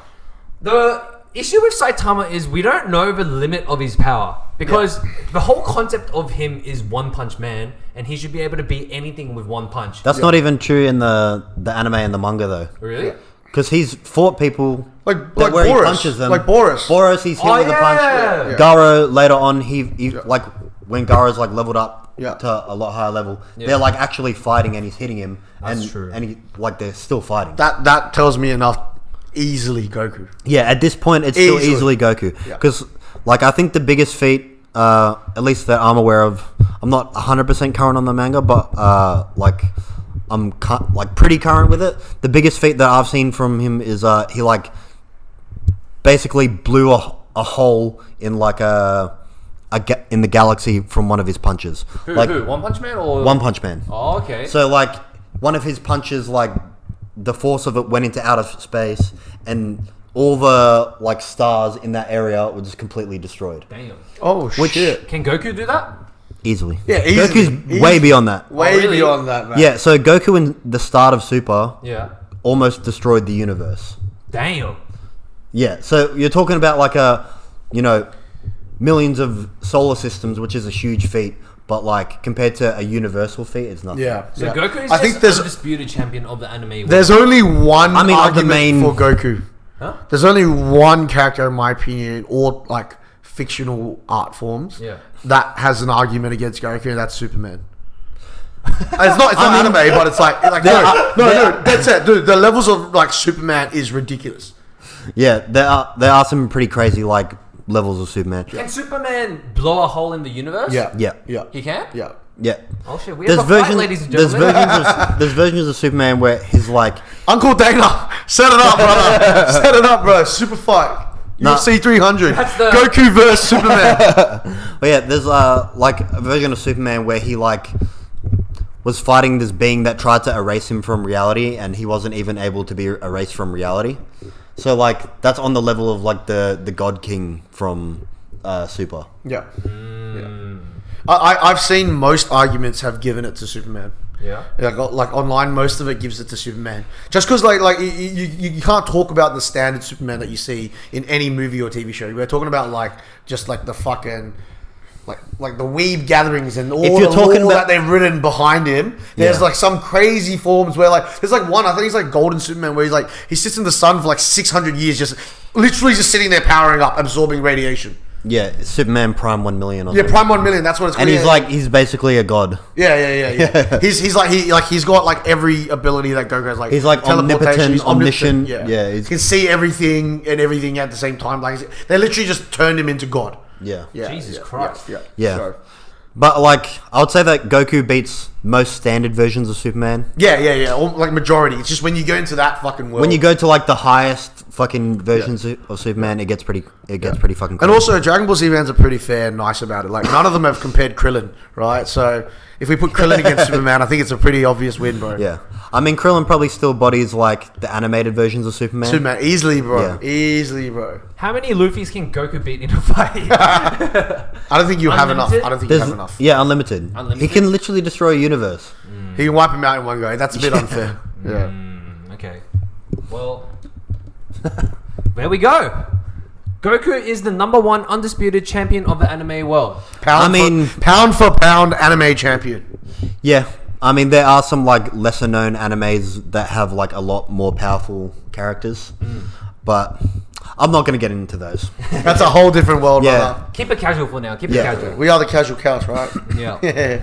the issue with Saitama is we don't know the limit of his power because the whole concept of him is One Punch Man, and he should be able to beat anything with one punch. That's not even true in the anime and the manga though. Really? Because he's fought people Like where Boris. he punches them. Like Boris. Boris, he's hit with a punch. Yeah. Garo later on, he like when Garo's like leveled up Yeah. to a lot higher level, Yeah. they're like actually fighting and he's hitting him. That's and, true. And he, like they're still fighting. That tells me enough. Easily Goku. Yeah, at this point, it's still easily Goku. Yeah. Because, like, I think the biggest feat, at least that I'm aware of, I'm not 100% current on the manga, but, like, I'm, pretty current with it. The biggest feat that I've seen from him is, he, like, basically blew a hole in, like, in the galaxy from one of his punches. Who? Like, One Punch Man or One Punch Man. Oh, okay. So, like, one of his punches, like, the force of it went into outer space, and all the like stars in that area were just completely destroyed. Damn. Oh shit. Can Goku do that? Easily. Yeah, easily. Goku's way beyond that. Way really? beyond that, man. Yeah, so Goku in the start of Super Yeah. almost destroyed the universe. Damn. Yeah, so you're talking about like millions of solar systems, which is a huge feat, but like compared to a universal feat, it's nothing. Yeah. So yeah. Goku is I think just there's undisputed champion of the anime world. there's only one I mean, of the argument main- for Goku. Huh? There's only one character, in my opinion, or like fictional art forms, Yeah. that has an argument against Goku, and that's Superman. It's not anime, but it's like no, that's it, dude. The levels of like Superman is ridiculous. Yeah, there are some pretty crazy like levels of Superman. Can Superman blow a hole in the universe? Yeah. He can? Yeah. Yeah. Oh shit, we have a fight, ladies and there's gentlemen. there's versions of Superman where he's like, Uncle Dana, set it up, brother. Set it up, bro. Super fight. Nah. UFC 300. That's the- Goku versus Superman. but yeah, there's like a version of Superman where he like was fighting this being that tried to erase him from reality, and he wasn't even able to be erased from reality. So like that's on the level of like the God King from Super. Yeah. I've seen most arguments have given it to Superman. Yeah. Like online, most of it gives it to Superman. Just because like you can't talk about the standard Superman that you see in any movie or TV show. We're talking about like just like the fucking like the weeb gatherings and all you're the talking lore about- that they've written behind him. There's Yeah. like some crazy forms where like there's like one, I think he's like Golden Superman, where he sits in the sun for like 600 years, just literally just sitting there powering up, absorbing radiation. Yeah, Superman Prime 1 million. Or Yeah, something. Prime 1 million. That's what it's called. And he's like he's basically a god. Yeah. he's like he's got like every ability that Goku has. Like He's like teleportation, omnipotent, he's omniscient. Yeah, Yeah, he he's- can see everything and everything at the same time. Like they literally just turned him into God. Yeah. Yeah, Jesus yeah, Christ. Yeah. So, But like I would say that Goku beats most standard versions of Superman. yeah. Like majority. It's just when you go into that fucking world. When you go to like the highest fucking versions of Superman, it gets pretty fucking crazy. and also, Dragon Ball Z fans are pretty fair and nice about it. Like, none of them have compared Krillin, right? So, if we put Krillin against Superman, I think it's a pretty obvious win, bro. Yeah. I mean, Krillin probably still bodies like the animated versions of Superman. Superman, easily, bro. Yeah. Easily, bro. How many Luffys can Goku beat in a fight? I don't think you have enough. Unlimited? I don't think you There's, have enough. yeah, unlimited. Unlimited? He can literally destroy a universe. He can wipe him out in one go. That's a bit unfair. Yeah. Okay. Well, there we go. Goku is the #1 undisputed champion of the anime world. Pound for pound anime champion. Yeah. I mean, there are some like lesser known animes that have like a lot more powerful characters, but I'm not going to get into those. That's a whole different world, Yeah. brother. Keep it casual for now. Keep it casual. We are the casual couch, right? Yeah. Yeah.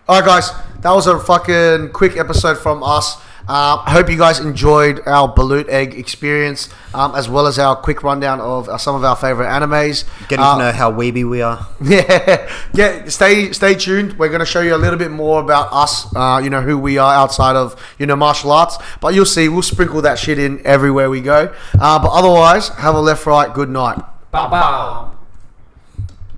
Alright, guys. That was a fucking quick episode from us. I hope you guys enjoyed our Balut egg experience, as well as our quick rundown of some of our favorite animes. Getting to know how weeby we are. Yeah. Stay tuned. We're going to show you a little bit more about us, who we are outside of, martial arts. But you'll see, we'll sprinkle that shit in everywhere we go. But otherwise, have a left, right, good night. Bow, bow.